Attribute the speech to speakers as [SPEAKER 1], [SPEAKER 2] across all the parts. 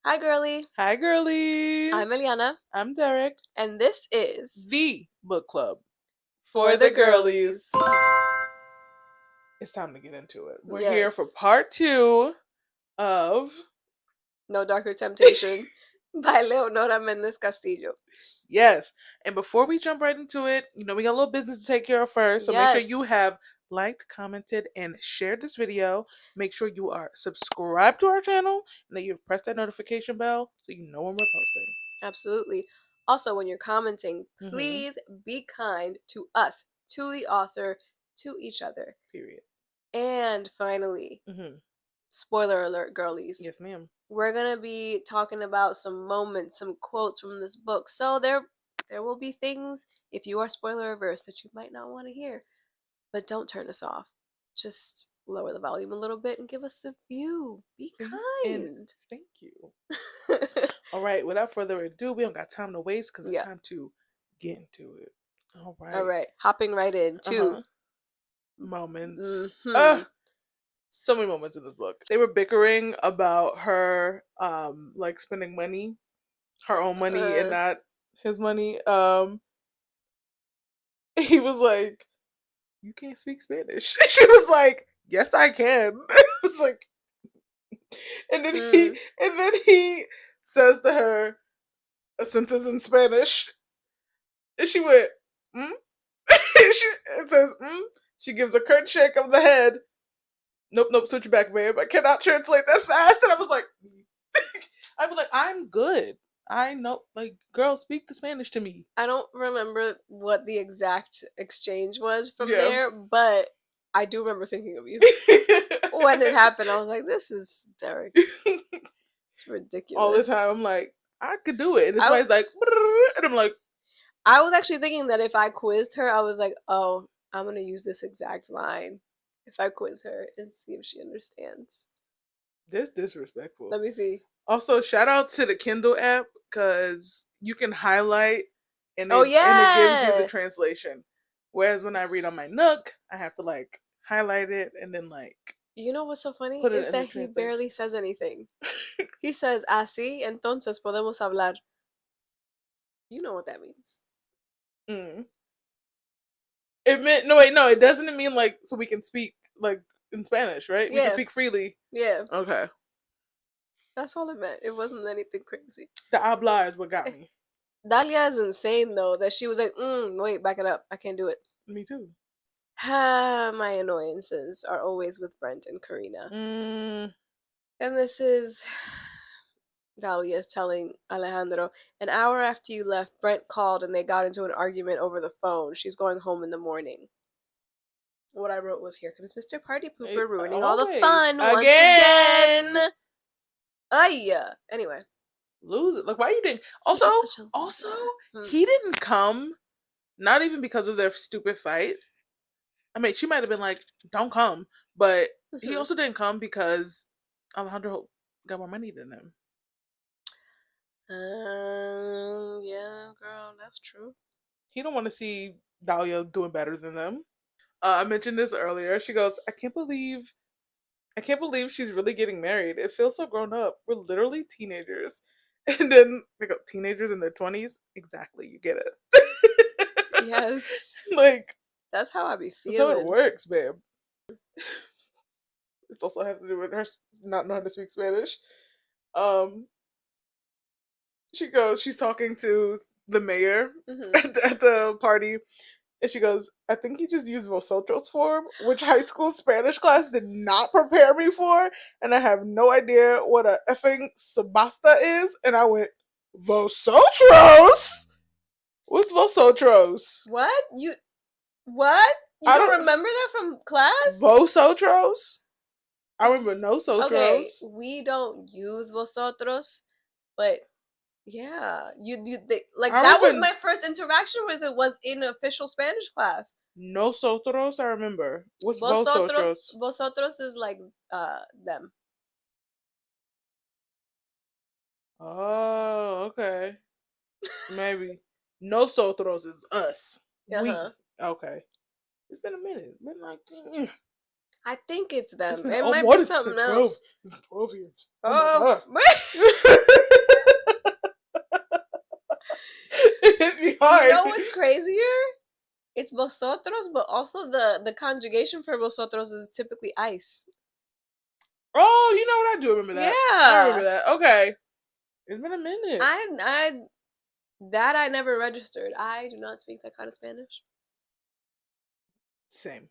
[SPEAKER 1] Hi, girly.
[SPEAKER 2] Hi, girly.
[SPEAKER 1] I'm Eliana,
[SPEAKER 2] I'm Derek.
[SPEAKER 1] and this is
[SPEAKER 2] The book club
[SPEAKER 1] For the Girlies.
[SPEAKER 2] It's time to get into it. We're
[SPEAKER 1] Yes.
[SPEAKER 2] here for part 2 of
[SPEAKER 1] No Darker Temptation by Leonora Mendez Castillo.
[SPEAKER 2] Yes. And before we jump right into it, we got a little business to take care of first. So make sure you have liked, commented, and shared this video. Make sure you are subscribed to our channel and that you've pressed that notification bell so you know when we're posting.
[SPEAKER 1] Absolutely. Also, when you're commenting, please be kind to us, to the author, to each other.
[SPEAKER 2] Period.
[SPEAKER 1] And finally, spoiler alert, girlies.
[SPEAKER 2] Yes, ma'am.
[SPEAKER 1] We're going to be talking about some moments, some quotes from this book. So there will be things, if you are spoiler averse, that you might not want to hear. But don't turn us off. Just lower the volume a little bit and give us the view. Be
[SPEAKER 2] Please
[SPEAKER 1] kind.
[SPEAKER 2] And thank you. All right, without further ado, we don't got time to waste because it's time to get into it. All right.
[SPEAKER 1] Hopping right in to
[SPEAKER 2] moments. So many moments in this book. They were bickering about her like spending money, her own money and not his money. He was like, "You can't speak Spanish." She was like, "Yes, I can." It was like, and then he says to her a sentence in Spanish, and she went, it says, She gives a curt shake of the head. Nope, switch back, babe. I cannot translate that fast. And I was like, I'm good. I know, like, girl, speak the Spanish to me.
[SPEAKER 1] I don't remember what the exact exchange was from there, but I do remember thinking of you. When it happened, I was like, this is Derek. It's ridiculous.
[SPEAKER 2] All the time, I'm like, I could do it. And this guy's like, and I'm like,
[SPEAKER 1] I was actually thinking that if I quizzed her, I was like, oh, I'm going to use this exact line if I quiz her and see if she understands.
[SPEAKER 2] This disrespectful.
[SPEAKER 1] Let me see.
[SPEAKER 2] Also, shout out to the Kindle app because you can highlight and it gives you the translation. Whereas when I read on my Nook, I have to like highlight it and then like.
[SPEAKER 1] You know what's so funny is that he barely says anything. He says, "Así, entonces podemos hablar." You know what that means.
[SPEAKER 2] It meant no, it doesn't mean like so we can speak like in Spanish, right? We can speak freely.
[SPEAKER 1] Yeah.
[SPEAKER 2] Okay.
[SPEAKER 1] That's all it meant. It wasn't anything crazy.
[SPEAKER 2] The habla is what got me.
[SPEAKER 1] Dalia is insane though, that she was like, wait, back it up. I can't do it.
[SPEAKER 2] Me too.
[SPEAKER 1] My annoyances are always with Brent and Karina. And this is Dahlia is telling Alejandro, an hour after you left, Brent called and they got into an argument over the phone. She's going home in the morning. What I wrote was, here comes Mr. Party Pooper ruining all the fun once again. Anyway.
[SPEAKER 2] Lose it. Like, why you didn't? Also, he didn't come, not even because of their stupid fight. I mean, she might have been like, don't come. But he also didn't come because Alejandro got more money than them.
[SPEAKER 1] Yeah, girl, that's true.
[SPEAKER 2] He don't want to see Dahlia doing better than them. I mentioned this earlier. She goes, I can't believe she's really getting married. It feels so grown up. We're literally teenagers. And then they go, teenagers in their 20s? Exactly, you get it.
[SPEAKER 1] Yes.
[SPEAKER 2] Like,
[SPEAKER 1] that's how I be feeling.
[SPEAKER 2] That's how it works, babe. It also has to do with her not knowing how to speak Spanish. She's talking to the mayor at the party, and she goes, I think he just used vosotros form, which high school Spanish class did not prepare me for, and I have no idea what a effing subasta is, and I went, vosotros? What's vosotros?
[SPEAKER 1] What? You don't remember that from class?
[SPEAKER 2] Vosotros? I remember nosotros.
[SPEAKER 1] Okay, we don't use vosotros, but yeah, that was my first interaction with it, was in official Spanish class.
[SPEAKER 2] Nosotros, I remember. What's vosotros?
[SPEAKER 1] Vosotros is like them.
[SPEAKER 2] Oh, okay. Maybe. Nosotros is us. We. Okay. It's been a minute. It's been like.
[SPEAKER 1] I think it's them. It might be something else.
[SPEAKER 2] 12 years.
[SPEAKER 1] Oh.
[SPEAKER 2] hard.
[SPEAKER 1] You know what's crazier? It's vosotros, but also the conjugation for vosotros is typically ice.
[SPEAKER 2] Oh, you know what? I do remember that.
[SPEAKER 1] Yeah.
[SPEAKER 2] I remember that. Okay. It's been a minute.
[SPEAKER 1] I never registered. I do not speak that kind of Spanish.
[SPEAKER 2] Same.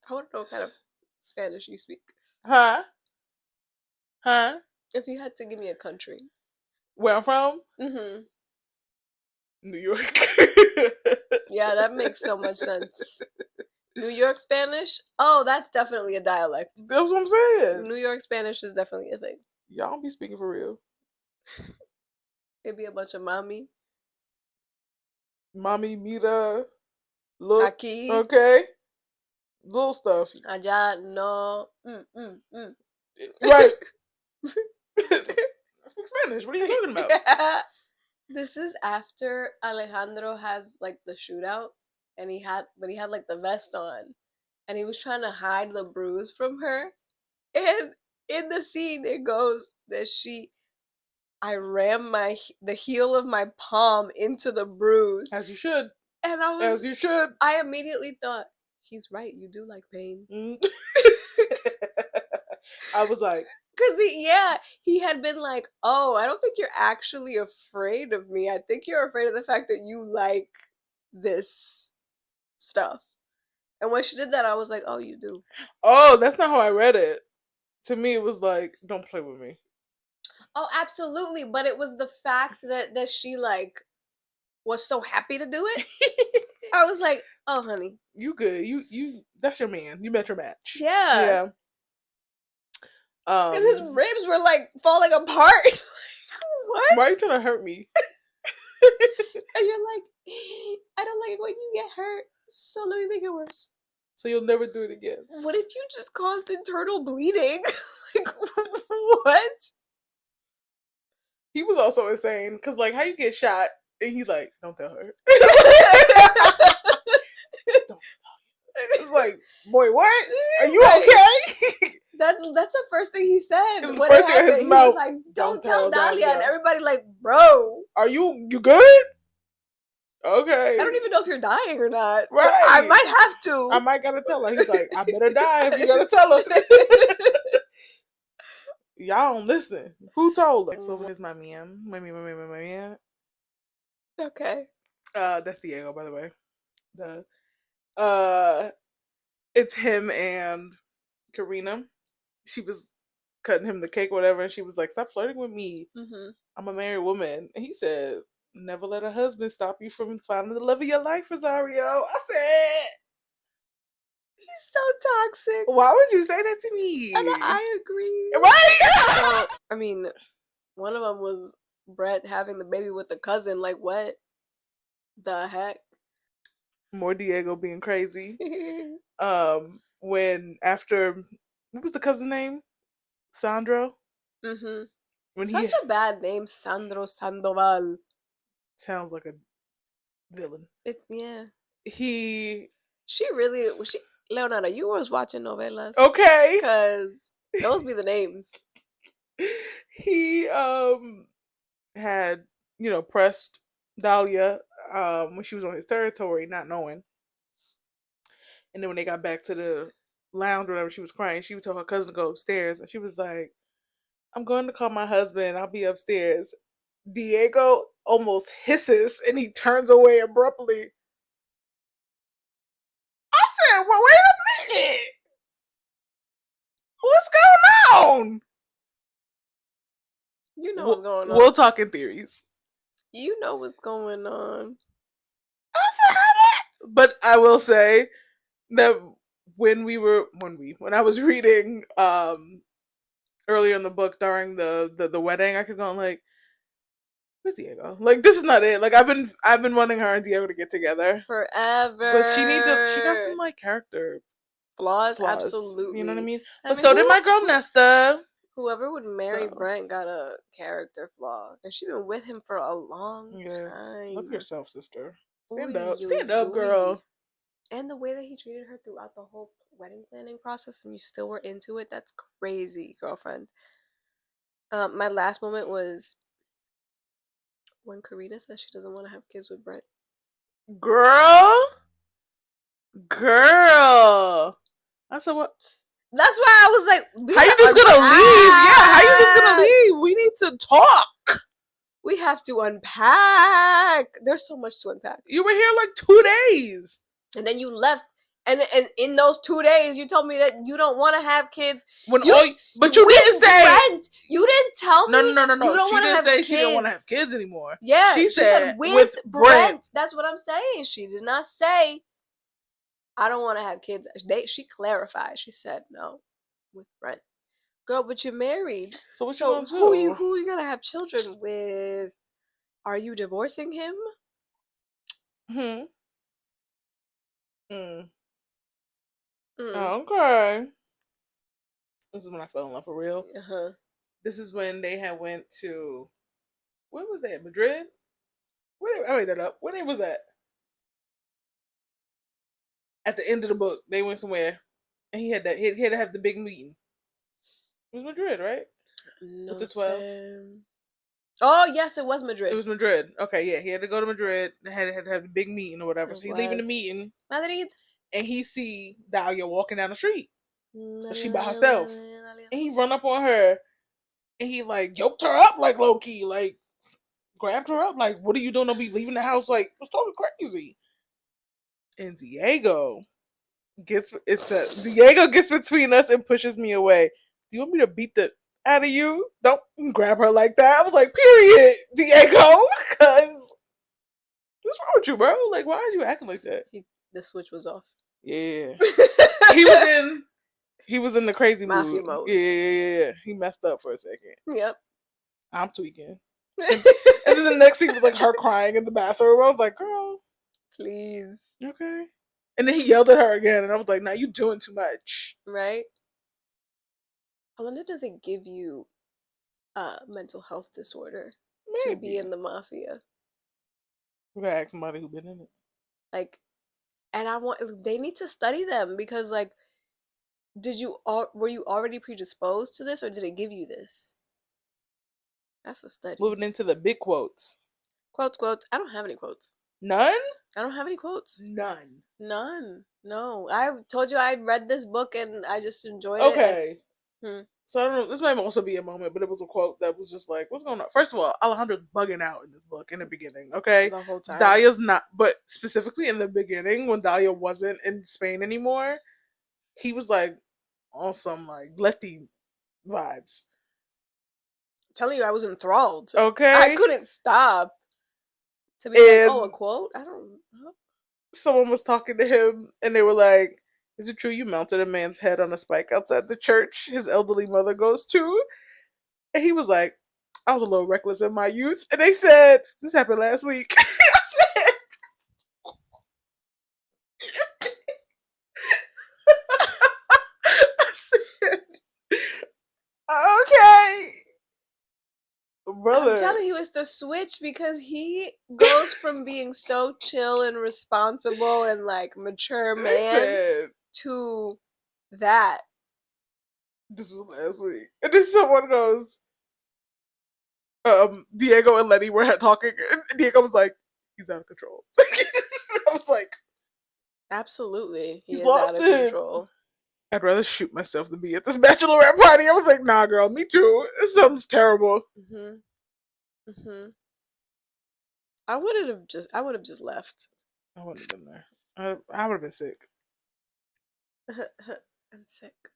[SPEAKER 1] I want to know what kind of Spanish you speak.
[SPEAKER 2] Huh?
[SPEAKER 1] If you had to give me a country.
[SPEAKER 2] Where I'm from?
[SPEAKER 1] Mm-hmm.
[SPEAKER 2] New York.
[SPEAKER 1] Yeah, that makes so much sense. New York Spanish? Oh, that's definitely a dialect.
[SPEAKER 2] That's what I'm saying.
[SPEAKER 1] New York Spanish is definitely a thing.
[SPEAKER 2] Y'all don't be speaking for real.
[SPEAKER 1] It'd be a bunch of mommy.
[SPEAKER 2] Mommy, mira, look.
[SPEAKER 1] Aquí.
[SPEAKER 2] Okay. Little stuff.
[SPEAKER 1] Allá, no.
[SPEAKER 2] Right. I speak Spanish. What are you talking about?
[SPEAKER 1] This is after Alejandro has like the shootout, and he had like the vest on, and he was trying to hide the bruise from her, and in the scene it goes that I rammed the heel of my palm into the bruise,
[SPEAKER 2] as you should,
[SPEAKER 1] and
[SPEAKER 2] as you should.
[SPEAKER 1] I immediately thought, he's right. You do like pain.
[SPEAKER 2] I was like,
[SPEAKER 1] because he had been like, oh, I don't think you're actually afraid of me. I think you're afraid of the fact that you like this stuff. And when she did that, I was like, oh, you do.
[SPEAKER 2] Oh, that's not how I read it. To me, it was like, don't play with me.
[SPEAKER 1] Oh, absolutely. But it was the fact that she like was so happy to do it. I was like, oh, honey.
[SPEAKER 2] You good. You that's your man. You met your match.
[SPEAKER 1] Yeah.
[SPEAKER 2] Yeah.
[SPEAKER 1] Because his ribs were like falling apart. What?
[SPEAKER 2] Why are you trying to hurt me?
[SPEAKER 1] And you're like, I don't like it when you get hurt, so let me make it worse.
[SPEAKER 2] So you'll never do it again.
[SPEAKER 1] What if you just caused internal bleeding? Like, what?
[SPEAKER 2] He was also insane because, like, how you get shot and he's like, "Don't tell her." Don't. It's like, boy, what? Are you okay?
[SPEAKER 1] That's the first thing he said.
[SPEAKER 2] It was the first thing out of his
[SPEAKER 1] He
[SPEAKER 2] mouth.
[SPEAKER 1] was like, "Don't tell Dalia,"
[SPEAKER 2] Dalia.
[SPEAKER 1] and everybody like, "Bro,
[SPEAKER 2] are you good?" Okay.
[SPEAKER 1] I don't even know if you're dying or not.
[SPEAKER 2] Right.
[SPEAKER 1] I might have to.
[SPEAKER 2] I might gotta tell her. He's like, I better die if you gotta tell her. Y'all don't listen. Who told her? What is my man? My man.
[SPEAKER 1] Okay.
[SPEAKER 2] That's Diego, by the way. It's him and Karina. She was cutting him the cake, whatever, and she was like, "Stop flirting with me.
[SPEAKER 1] Mm-hmm.
[SPEAKER 2] I'm a married woman." And he said, "Never let a husband stop you from finding the love of your life, Rosario." I said,
[SPEAKER 1] "He's so toxic."
[SPEAKER 2] Why would you say that to me?
[SPEAKER 1] And I agree.
[SPEAKER 2] Right?
[SPEAKER 1] So, I mean, one of them was Brett having the baby with the cousin. Like, what the heck?
[SPEAKER 2] More Diego being crazy. When after, what was the cousin name? Sandro.
[SPEAKER 1] Mm-hmm. When such a bad name, Sandro Sandoval.
[SPEAKER 2] Sounds like a villain.
[SPEAKER 1] Yeah.
[SPEAKER 2] She
[SPEAKER 1] Leonardo, you was watching novelas.
[SPEAKER 2] Okay.
[SPEAKER 1] Because those be the names.
[SPEAKER 2] He had, pressed Dahlia when she was on his territory, not knowing. And then when they got back to the lounge or whatever, she was crying. She told her cousin to go upstairs, and she was like, "I'm going to call my husband. I'll be upstairs." Diego almost hisses, and he turns away abruptly. I said, "Well, wait a minute. What's going on?"
[SPEAKER 1] You know what's going on.
[SPEAKER 2] We'll talk in theories.
[SPEAKER 1] You know what's going on.
[SPEAKER 2] But I will say that when I was reading earlier in the book during the wedding, I kept going like, where's Diego? Like, this is not it. Like, I've been wanting her and Diego to get together
[SPEAKER 1] forever.
[SPEAKER 2] But she got some like character
[SPEAKER 1] flaws. Absolutely.
[SPEAKER 2] You know what I mean? But so did my girl Nesta.
[SPEAKER 1] Whoever would marry Brent got a character flaw. And she's been with him for a long time.
[SPEAKER 2] Love yourself, sister. Stand up, girl.
[SPEAKER 1] And the way that he treated her throughout the whole wedding planning process, and you still were into it, that's crazy, girlfriend. My last moment was when Karina says she doesn't want to have kids with Brent.
[SPEAKER 2] Girl. I said, what?
[SPEAKER 1] That's why I was like,
[SPEAKER 2] how you just gonna leave? Yeah, how you just gonna leave? We need to talk.
[SPEAKER 1] We have to unpack. There's so much to unpack.
[SPEAKER 2] You were here like 2 days.
[SPEAKER 1] And then you left. And in those 2 days, you told me that you don't want to have kids.
[SPEAKER 2] But you didn't say.
[SPEAKER 1] Brent, you didn't tell me.
[SPEAKER 2] No.
[SPEAKER 1] You don't
[SPEAKER 2] she didn't say
[SPEAKER 1] kids.
[SPEAKER 2] She didn't want to have kids anymore.
[SPEAKER 1] Yeah,
[SPEAKER 2] she said with
[SPEAKER 1] Brent. That's what I'm saying. She did not say, I don't want to have kids. She clarified. She said no, with Brent. Girl, but you're married.
[SPEAKER 2] So what you gonna do?
[SPEAKER 1] Who are you gonna have children with? Are you divorcing him?
[SPEAKER 2] Okay. This is when I fell in love for real. This is when they had went to, where was that? Madrid? I made that up. Where they was at? At the end of the book, they went somewhere, and he had to have the big meeting. It was Madrid, right?
[SPEAKER 1] No.
[SPEAKER 2] With the 12.
[SPEAKER 1] Oh yes, it was Madrid.
[SPEAKER 2] It was Madrid. Okay, yeah, he had to go to Madrid. And had to have the big meeting or whatever. So he's leaving the meeting.
[SPEAKER 1] Madrid.
[SPEAKER 2] And he see Dahlia walking down the street. She by herself. And he run up on her. And he like yoked her up like low key. Like grabbed her up. Like, what are you doing? Don't be leaving the house. Like, was talking crazy. And Diego gets between us and pushes me away. Do you want me to beat the out of you? Don't grab her like that. I was like, period, Diego. Cause what's wrong with you, bro? Like, why are you acting like that?
[SPEAKER 1] The switch was off.
[SPEAKER 2] Yeah. He was in the crazy
[SPEAKER 1] mafia mode.
[SPEAKER 2] Yeah. He messed up for a second.
[SPEAKER 1] Yep.
[SPEAKER 2] I'm tweaking. And then the next scene was like her crying in the bathroom. I was like, girl,
[SPEAKER 1] please.
[SPEAKER 2] Okay. And then he yelled at her again, and I was like, "Nah, you doing too much."
[SPEAKER 1] Right. I wonder, does it give you mental health disorder to be in the mafia?
[SPEAKER 2] We gotta ask somebody who been in it.
[SPEAKER 1] Like, and they need to study them, because like, were you already predisposed to this, or did it give you this? That's a study.
[SPEAKER 2] Moving into the big quotes.
[SPEAKER 1] Quotes. I don't have any quotes.
[SPEAKER 2] None?
[SPEAKER 1] I don't have any quotes.
[SPEAKER 2] None.
[SPEAKER 1] No. I told you I read this book and I just enjoyed it.
[SPEAKER 2] Okay. So I don't know. This might also be a moment, but it was a quote that was just like, "What's going on?" First of all, Alejandro's bugging out in this book in the beginning. Okay,
[SPEAKER 1] the whole time.
[SPEAKER 2] Dahlia's not, but specifically in the beginning when Dahlia wasn't in Spain anymore, he was like on some like Letty vibes.
[SPEAKER 1] I'm telling you, I was enthralled.
[SPEAKER 2] Okay,
[SPEAKER 1] I couldn't stop to be like, "Oh, a quote." I don't know.
[SPEAKER 2] Someone was talking to him, and they were like, "Is it true you mounted a man's head on a spike outside the church his elderly mother goes to?" And he was like, "I was a little reckless in my youth." And they said, "This happened last week." Okay. Brother.
[SPEAKER 1] I'm telling you, it's the switch, because he goes from being so chill and responsible and like mature man to that.
[SPEAKER 2] This was last week. And then someone goes, Diego and Letty were talking, and Diego was like, "He's out of control." I was like,
[SPEAKER 1] absolutely, he's out of control.
[SPEAKER 2] I'd rather shoot myself than be at this bachelorette party. I was like, nah, girl, me too. It sounds terrible.
[SPEAKER 1] I would have just left.
[SPEAKER 2] I wouldn't have been there. I would have been sick.
[SPEAKER 1] I'm sick.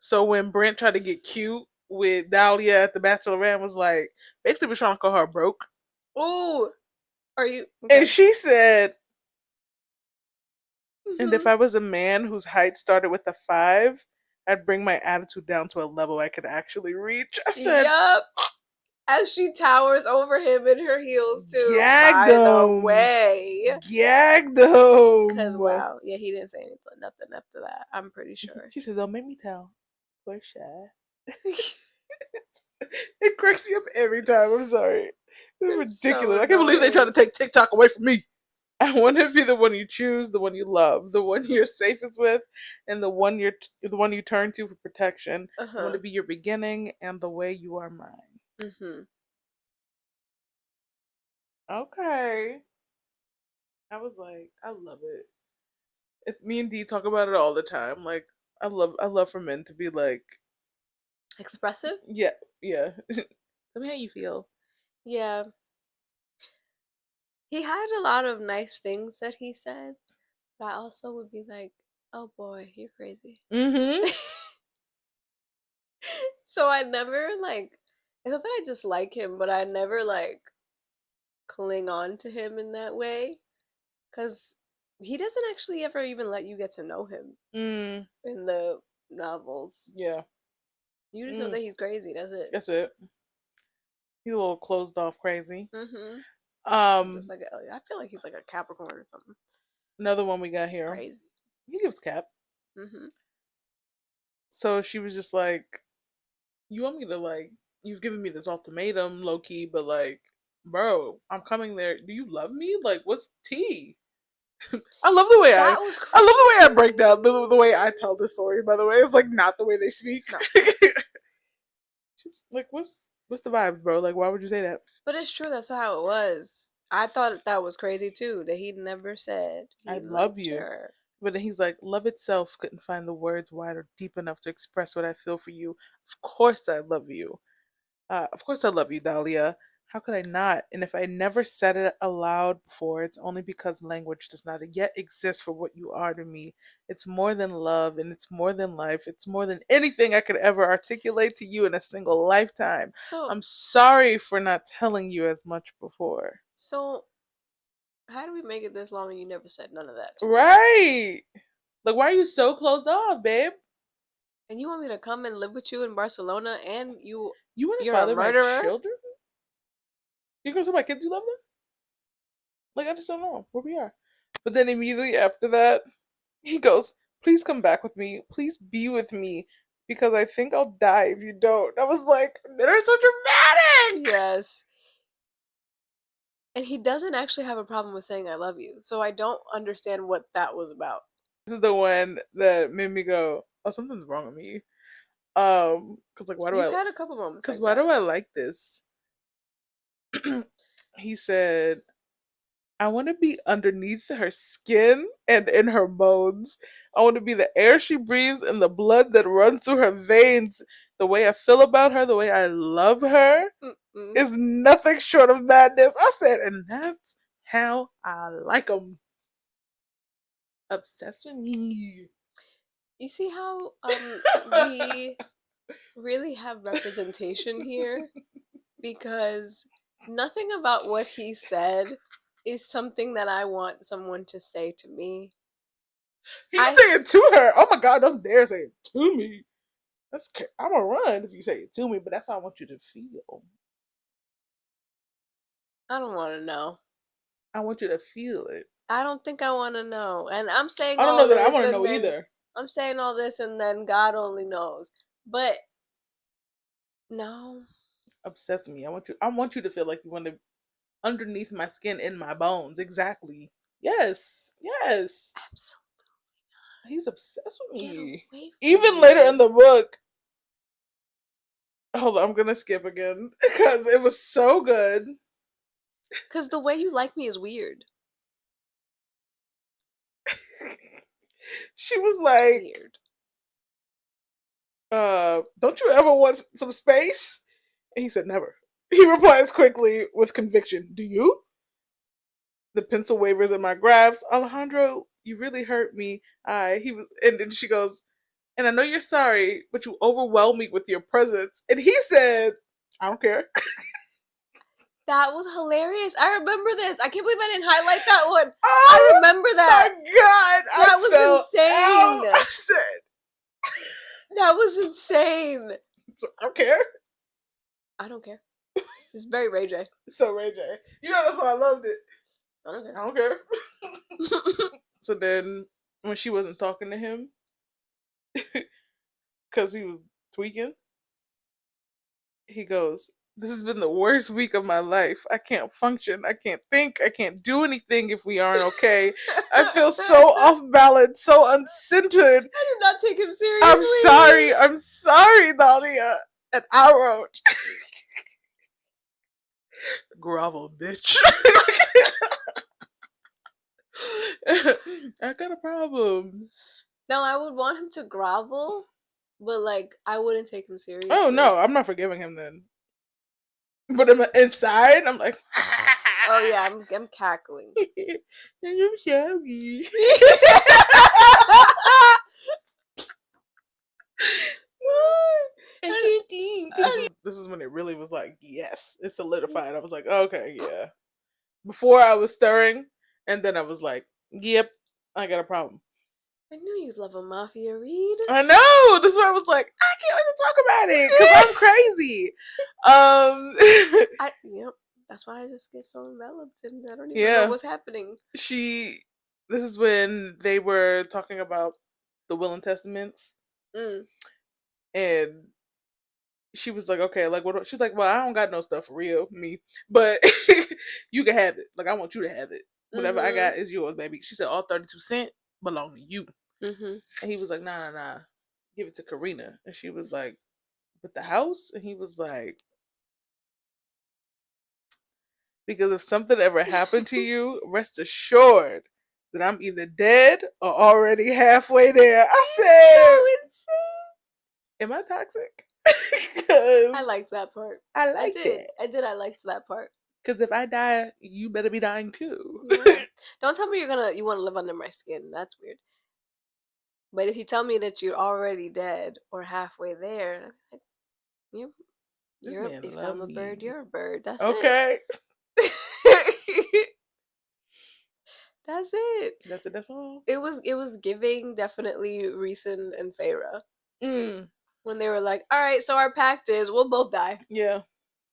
[SPEAKER 2] So when Brent tried to get cute with Dahlia at the bachelorette, was like, basically was trying to call her broke.
[SPEAKER 1] Ooh, are you? Okay.
[SPEAKER 2] And she said, and if I was a man whose height started with a 5, I'd bring my attitude down to a level I could actually reach. I said,
[SPEAKER 1] "Yup." As she towers over him in her heels too.
[SPEAKER 2] Gagged him. Gagged him.
[SPEAKER 1] Because wow, yeah, he didn't say nothing after that. I'm pretty sure.
[SPEAKER 2] She said, "Don't make me tell. We're shy." It cracks me up every time. I'm sorry. It's ridiculous. So I can't believe they trying to take TikTok away from me. I want to be the one you choose, the one you love, the one you're safest with, and the one you turn to for protection. I want to
[SPEAKER 1] Uh-huh.
[SPEAKER 2] be your beginning and the way you are mine.
[SPEAKER 1] Mm-hmm.
[SPEAKER 2] Okay. I was like, I love it. It's me and Dee talk about it all the time. Like, I love for men to be like,
[SPEAKER 1] Expressive?
[SPEAKER 2] yeah, yeah. Tell me how you feel.
[SPEAKER 1] Yeah. He had a lot of nice things that he said, but I also would be like, oh boy, you're crazy.
[SPEAKER 2] Mm-hmm.
[SPEAKER 1] So I never like, it's not that I dislike him, but I never like cling on to him in that way because he doesn't actually ever even let you get to know him
[SPEAKER 2] Mm.
[SPEAKER 1] in the novels.
[SPEAKER 2] Yeah.
[SPEAKER 1] You just know
[SPEAKER 2] Mm.
[SPEAKER 1] that he's crazy. That's it.
[SPEAKER 2] That's it. He's a little closed off crazy.
[SPEAKER 1] Mm-hmm. He's just
[SPEAKER 2] Um,
[SPEAKER 1] like I feel like he's like a Capricorn or something.
[SPEAKER 2] another one we got here.
[SPEAKER 1] Crazy.
[SPEAKER 2] He gives cap.
[SPEAKER 1] Mm-hmm.
[SPEAKER 2] So she was just like, you want me to like, you've given me this ultimatum, low key, but like, bro, I'm coming there. Do you love me? Like, what's tea? I love the way
[SPEAKER 1] That was
[SPEAKER 2] I love the way I break
[SPEAKER 1] crazy.
[SPEAKER 2] down the way I tell the story. By the way, it's like not the way they speak.
[SPEAKER 1] No,
[SPEAKER 2] She's like, what's the vibes, bro? Like, why would you say that?
[SPEAKER 1] but it's true. That's how it was. I thought that was crazy too. That he never said
[SPEAKER 2] I
[SPEAKER 1] he
[SPEAKER 2] love
[SPEAKER 1] liked
[SPEAKER 2] you.
[SPEAKER 1] her.
[SPEAKER 2] But then he's like, love itself couldn't find the words wide or deep enough to express what I feel for you. Of course I love you. Of course I love you, Dahlia. How could I not? And if I never said it aloud before, it's only because language does not yet exist for what you are to me. It's more than love and it's more than life. It's more than anything I could ever articulate to you in a single lifetime.
[SPEAKER 1] So,
[SPEAKER 2] I'm sorry for not telling you as much before.
[SPEAKER 1] so how do we make it this long and you never said none of that to me?
[SPEAKER 2] Right. Like, why are you so closed off, babe?
[SPEAKER 1] And you want me to come and live with you in Barcelona and
[SPEAKER 2] You want to
[SPEAKER 1] you're a
[SPEAKER 2] father my
[SPEAKER 1] murderer?
[SPEAKER 2] children? You gonna tell my kids you love them? Like, I just don't know where we are. But then immediately after that, he goes, please come back with me. Please be with me. Because I think I'll die if you don't. I was like, they're so dramatic.
[SPEAKER 1] Yes. And he doesn't actually have a problem with saying I love you. So I don't understand what that was about.
[SPEAKER 2] This is the one that made me go, oh, something's wrong with me. Cause like,
[SPEAKER 1] You've had a couple moments
[SPEAKER 2] cause
[SPEAKER 1] like
[SPEAKER 2] why
[SPEAKER 1] that.
[SPEAKER 2] do I like this? He said, I want to be underneath her skin and in her bones. I want to be the air she breathes and the blood that runs through her veins. The way I feel about her, the way I love her,
[SPEAKER 1] Mm-mm.
[SPEAKER 2] is nothing short of madness. I said, and that's how I like them. Obsessed with me.
[SPEAKER 1] You see how we really have representation here? Because nothing about what he said is something that I want someone to say to me.
[SPEAKER 2] He
[SPEAKER 1] I
[SPEAKER 2] say it to her. Oh my god, don't dare say it to me. I'm gonna run if you say it to me, but that's how I want you to feel.
[SPEAKER 1] I don't want to know.
[SPEAKER 2] I want you to feel it.
[SPEAKER 1] I don't think I want to know. And I'm saying
[SPEAKER 2] I don't
[SPEAKER 1] all
[SPEAKER 2] know that I
[SPEAKER 1] this
[SPEAKER 2] want to
[SPEAKER 1] and
[SPEAKER 2] know
[SPEAKER 1] then
[SPEAKER 2] either.
[SPEAKER 1] I'm saying all this and then God only knows. But no,
[SPEAKER 2] Obsess me. I want you to feel like you want to underneath my skin in my bones. Exactly. Yes. Yes.
[SPEAKER 1] absolutely
[SPEAKER 2] He's obsessed with
[SPEAKER 1] get
[SPEAKER 2] me.
[SPEAKER 1] away from
[SPEAKER 2] Even later in
[SPEAKER 1] me.
[SPEAKER 2] the book. Hold on, I'm gonna skip again because it was so good.
[SPEAKER 1] Cuz the way you like me is weird.
[SPEAKER 2] She was
[SPEAKER 1] It's
[SPEAKER 2] like,
[SPEAKER 1] weird.
[SPEAKER 2] don't you ever want some space? And he said, never. He replies quickly with conviction, do you? The pencil wavers in my grasp. Alejandro, you really hurt me. And then she goes, and I know you're sorry, but you overwhelm me with your presence. And he said, I don't care.
[SPEAKER 1] That was hilarious. I remember this. I can't believe I didn't highlight that one. I
[SPEAKER 2] Oh
[SPEAKER 1] remember
[SPEAKER 2] my
[SPEAKER 1] that.
[SPEAKER 2] god, I
[SPEAKER 1] That was
[SPEAKER 2] fell out.
[SPEAKER 1] insane.
[SPEAKER 2] I said,
[SPEAKER 1] That was insane.
[SPEAKER 2] I don't care.
[SPEAKER 1] I don't care. It's very Ray J.
[SPEAKER 2] So Ray J, you know that's why I loved it.
[SPEAKER 1] I don't
[SPEAKER 2] I don't care.
[SPEAKER 1] care.
[SPEAKER 2] So then, when she wasn't talking to him, because he was tweaking, he goes, This has been the worst week of my life. I can't function. I can't think. I can't do anything if we aren't okay. I feel so off balance, so uncentered.
[SPEAKER 1] I did not take him seriously.
[SPEAKER 2] I'm sorry. I'm sorry, Dahlia. And I wrote, grovel, bitch. I got a problem.
[SPEAKER 1] No, I would want him to grovel, but like I wouldn't take him seriously.
[SPEAKER 2] Oh no, I'm not forgiving him then. But inside, I'm like,
[SPEAKER 1] oh yeah, I'm cackling.
[SPEAKER 2] I'm sorry. I can't think. This is when it really was like, yes, it solidified. I was like, okay, yeah. Before I was stirring, and then I was like, yep, I got a problem.
[SPEAKER 1] I knew you'd love a mafia read.
[SPEAKER 2] I know. This is why I was like, I can't wait to talk about it because I'm crazy.
[SPEAKER 1] Yep. That's why I just get so enveloped and I don't even know what's happening.
[SPEAKER 2] This is when they were talking about the will and testaments. And she was like, okay, like what? She's like, well, I don't got no stuff for real, me, but you can have it. Like, I want you to have it. Whatever I got is yours, baby. She said all 32 cents belong to you. And he was like, nah, give it to Karina. And she was like, but the house? And he was like, because if something ever happened to you, rest assured that I'm either dead or already halfway there. I said, so insane. Am I toxic?
[SPEAKER 1] I liked that part.
[SPEAKER 2] I liked it.
[SPEAKER 1] I liked that part.
[SPEAKER 2] Because if I die, you better be dying too.
[SPEAKER 1] Yeah. Don't tell me you want to live under my skin. That's weird. But if you tell me that you're already dead or halfway there, if I'm a bird, you're a bird. That's
[SPEAKER 2] okay.
[SPEAKER 1] It. That's it.
[SPEAKER 2] That's all.
[SPEAKER 1] It was giving definitely Reeson and Feyre. When they were like, all right, so our pact is we'll both die.
[SPEAKER 2] Yeah.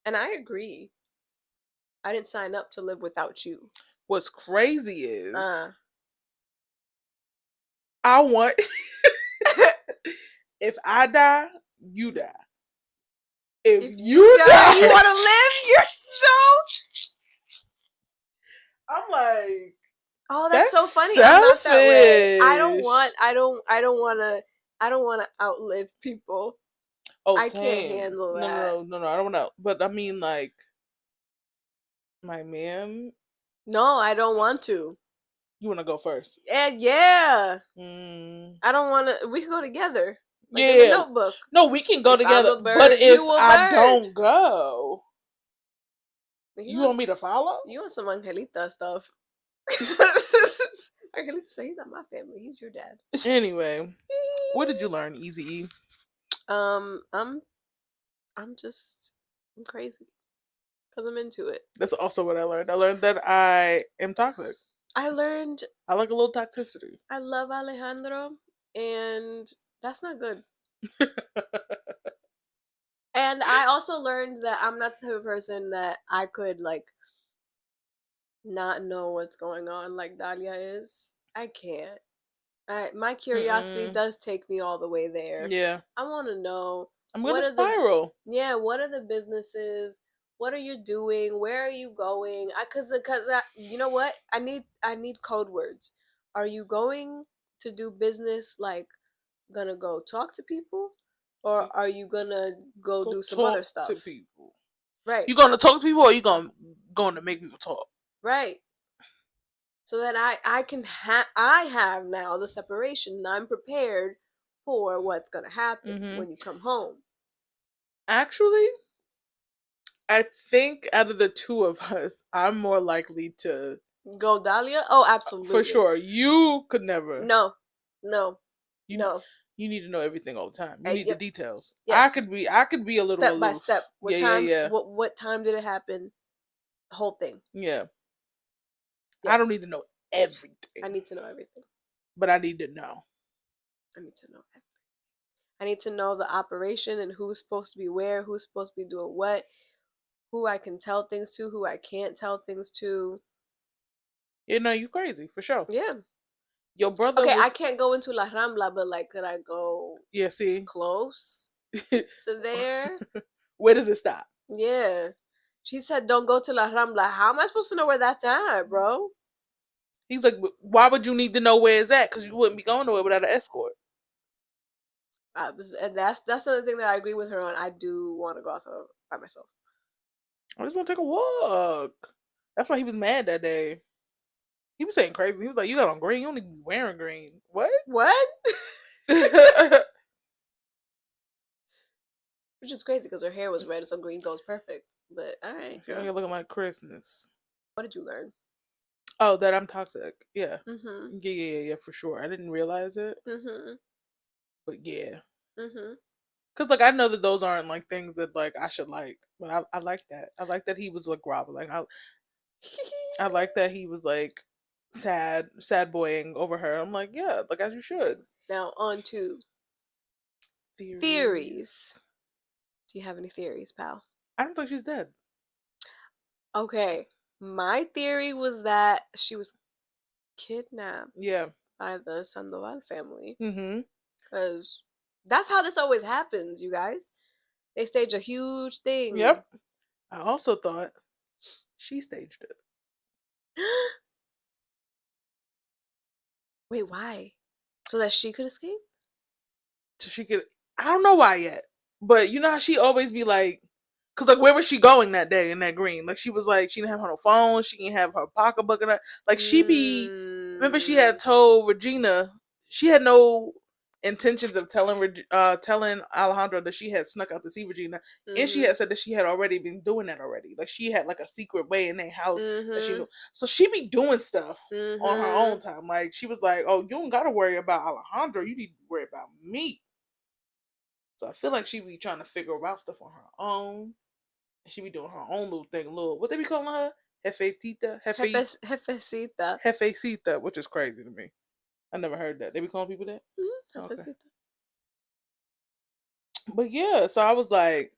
[SPEAKER 1] And I agree. I didn't sign up to live without you.
[SPEAKER 2] What's crazy is I want if I die, you die. If you die,
[SPEAKER 1] you want to live, you're so
[SPEAKER 2] I'm like,
[SPEAKER 1] oh, that's so funny. Selfish. I'm not that way. I don't want to outlive people.
[SPEAKER 2] Oh,
[SPEAKER 1] I can't handle that.
[SPEAKER 2] No, I don't want to. But I mean, like, my man.
[SPEAKER 1] No, I don't want to.
[SPEAKER 2] You want to go first?
[SPEAKER 1] Yeah. I don't want to. We can go together. Like
[SPEAKER 2] yeah.
[SPEAKER 1] In the Notebook.
[SPEAKER 2] No, we can go together. But if I don't go, you want me to follow?
[SPEAKER 1] You want some Angelita stuff. Angelita said he's not my family. He's your dad.
[SPEAKER 2] Anyway, what did you learn, Easy?
[SPEAKER 1] I'm crazy because I'm into it.
[SPEAKER 2] That's also what I learned. I learned that I am toxic.
[SPEAKER 1] I
[SPEAKER 2] like a little toxicity.
[SPEAKER 1] I love Alejandro, and that's not good. And I also learned that I'm not the type of person that I could like not know what's going on like Dahlia is. I can't. My curiosity does take me all the way there.
[SPEAKER 2] Yeah.
[SPEAKER 1] I want to know.
[SPEAKER 2] I'm going to spiral.
[SPEAKER 1] What are the businesses? What are you doing? Where are you going? Cause you know what? I need code words. Are you going to do business like gonna go talk to people? Or are you gonna go do some other stuff?
[SPEAKER 2] To people.
[SPEAKER 1] Right.
[SPEAKER 2] You gonna talk to people or you going to make people talk?
[SPEAKER 1] Right. So that I have now the separation and I'm prepared for what's gonna happen when you come home.
[SPEAKER 2] Actually, I think out of the two of us, I'm more likely to
[SPEAKER 1] go Dahlia. Oh, absolutely.
[SPEAKER 2] For sure. You could never.
[SPEAKER 1] No.
[SPEAKER 2] You need to know everything all the time. You need the details.
[SPEAKER 1] Yes.
[SPEAKER 2] I could be a little
[SPEAKER 1] step
[SPEAKER 2] aloof.
[SPEAKER 1] By step. What time?
[SPEAKER 2] Yeah.
[SPEAKER 1] What time did it happen? The whole thing.
[SPEAKER 2] Yeah. Yes. I don't need to know everything.
[SPEAKER 1] I need to know everything.
[SPEAKER 2] But I need to know.
[SPEAKER 1] I need to know everything. I need to know the operation and who's supposed to be where, who's supposed to be doing what, who I can tell things to, who I can't tell things to.
[SPEAKER 2] You know, you crazy for sure.
[SPEAKER 1] Yeah.
[SPEAKER 2] Your brother.
[SPEAKER 1] Okay, I can't go into La Rambla, but like, could I go?
[SPEAKER 2] Yeah, see,
[SPEAKER 1] close to there.
[SPEAKER 2] Where does it stop?
[SPEAKER 1] Yeah. She said, don't go to La Rambla. How am I supposed to know where that's at, bro?
[SPEAKER 2] He's like, why would you need to know where it's at? Because you wouldn't be going nowhere without an escort.
[SPEAKER 1] And that's another thing that I agree with her on. I do want to go out by myself.
[SPEAKER 2] I just want to take a walk. That's why he was mad that day. He was saying crazy. He was like, you got on green. You don't even be wearing green. What?
[SPEAKER 1] What? Which is crazy because her hair was red, so green goes perfect. But all right,
[SPEAKER 2] You're
[SPEAKER 1] girl.
[SPEAKER 2] looking like Christmas.
[SPEAKER 1] What did you learn?
[SPEAKER 2] Oh, that I'm toxic. Yeah.
[SPEAKER 1] Mm-hmm.
[SPEAKER 2] Yeah, for sure. I didn't realize it.
[SPEAKER 1] Mm-hmm.
[SPEAKER 2] But yeah.
[SPEAKER 1] Mm-hmm.
[SPEAKER 2] Because, like, I know that those aren't, like, things that, like, I should like. But I like that. I like that he was, like, groveling. I like that he was, like, sad boying over her. I'm like, yeah, like, as you should.
[SPEAKER 1] Now on to theories. Do you have any theories, pal?
[SPEAKER 2] I don't think she's dead.
[SPEAKER 1] Okay. My theory was that she was kidnapped
[SPEAKER 2] Yeah.
[SPEAKER 1] by the Sandoval family.
[SPEAKER 2] Mm-hmm.
[SPEAKER 1] Because that's how this always happens, you guys. They stage a huge thing.
[SPEAKER 2] Yep. I also thought she staged it.
[SPEAKER 1] Wait, why? So that she could escape?
[SPEAKER 2] So she could. I don't know why yet, but you know how she always be like, cause like where was she going that day in that green? Like she was like she didn't have her phone, she didn't have her pocketbook, and like she be. Remember she had told Regina she had no intentions of telling Alejandro that she had snuck out to see Regina, and she had said that she had already been doing that already. Like she had like a secret way in their house that she knew. So she be doing stuff on her own time. Like she was like, "Oh, you don't gotta worry about Alejandro. You need to worry about me." So I feel like she be trying to figure out stuff on her own. And she be doing her own little thing, little what they be calling her?
[SPEAKER 1] Jefecita.
[SPEAKER 2] Jefecita, which is crazy to me. I never heard that. They be calling people that? Okay. But yeah, so I was like,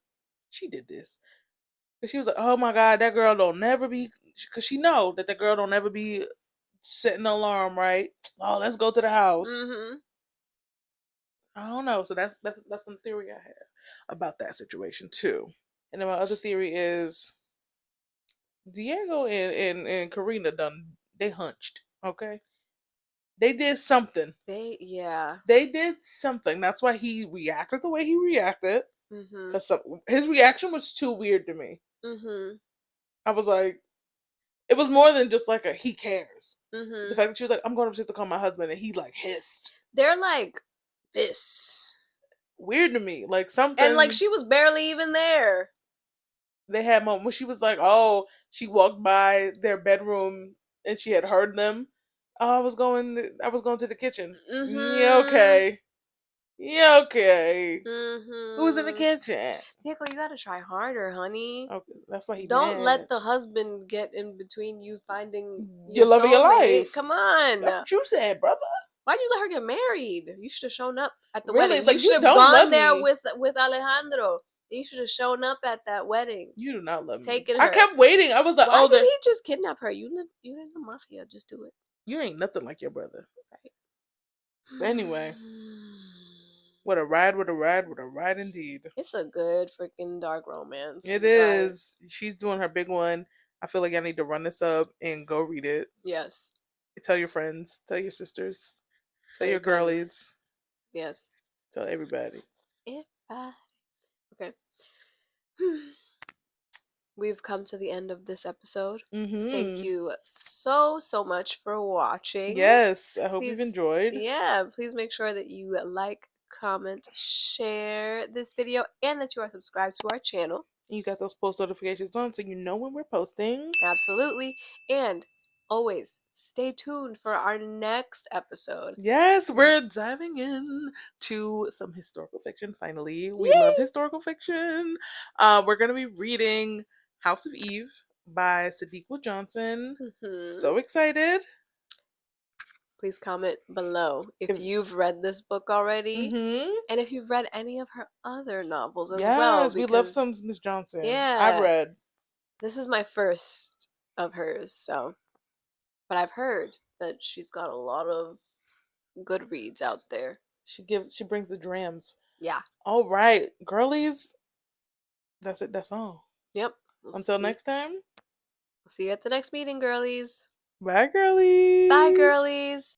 [SPEAKER 2] she did this. And she was like, oh my God, that girl don't never be, because she know that the girl don't never be setting the alarm, right? Oh, let's go to the house. I don't know. So that's some theory I have about that situation too. And then my other theory is Diego and Karina they hunched. Okay. They did something.
[SPEAKER 1] They
[SPEAKER 2] did something. That's why he reacted the way he reacted. Because his reaction was too weird to me. I was like, it was more than just like a he cares. The fact that she was like, I'm going upstairs to call my husband, and he like hissed.
[SPEAKER 1] They're like this.
[SPEAKER 2] Weird to me. Like something.
[SPEAKER 1] And like she was barely even there.
[SPEAKER 2] They had moment when she was like, oh, she walked by their bedroom and she had heard them. Oh, I was going to the kitchen. Yeah, okay. Yeah, okay. Who's in the kitchen?
[SPEAKER 1] Diego, you gotta try harder, honey.
[SPEAKER 2] Okay, that's why he
[SPEAKER 1] don't
[SPEAKER 2] mad.
[SPEAKER 1] let the husband get in between you finding
[SPEAKER 2] your love of your life.
[SPEAKER 1] Come on.
[SPEAKER 2] That's what you said, brother.
[SPEAKER 1] Why'd you let her get married? You should have shown up at the
[SPEAKER 2] really?
[SPEAKER 1] wedding.
[SPEAKER 2] Like,
[SPEAKER 1] you should have gone there with Alejandro. You should have shown up at that wedding.
[SPEAKER 2] You do not love
[SPEAKER 1] me.
[SPEAKER 2] I kept waiting. I was like,
[SPEAKER 1] why did he just kidnap her? You in the mafia. Just do it.
[SPEAKER 2] You ain't nothing like your brother. Right. But anyway. What a ride indeed.
[SPEAKER 1] It's a good freaking dark romance.
[SPEAKER 2] It is. She's doing her big one. I feel like I need to run this up and go read it.
[SPEAKER 1] Yes.
[SPEAKER 2] Tell your friends. Tell your sisters. Tell your girlies.
[SPEAKER 1] Yes.
[SPEAKER 2] Tell everybody.
[SPEAKER 1] Okay. We've come to the end of this episode. Thank you so much for watching.
[SPEAKER 2] Yes, I hope you've enjoyed.
[SPEAKER 1] Yeah, please make sure that you like, comment, share this video, and that you are subscribed to our channel.
[SPEAKER 2] You got those post notifications on so you know when we're posting.
[SPEAKER 1] Absolutely. And always stay tuned for our next episode.
[SPEAKER 2] Yes, we're diving in to some historical fiction finally. We love historical fiction. We're going to be reading House of Eve by Sadiqa Johnson. So excited. Please comment below if you've read this book already, and if you've read any of her other novels as well. Yes, we love some Miss Johnson. Yeah, I've read. This is my first of hers, so, but I've heard that she's got a lot of good reads out there. She brings the drams. Yeah. All right, girlies. That's it. That's all.
[SPEAKER 1] Yep. We'll
[SPEAKER 2] Until
[SPEAKER 1] see.
[SPEAKER 2] next time,
[SPEAKER 1] We'll see you at the next meeting, girlies.
[SPEAKER 2] bye,
[SPEAKER 1] Bye,
[SPEAKER 2] girlies.
[SPEAKER 1] girlies.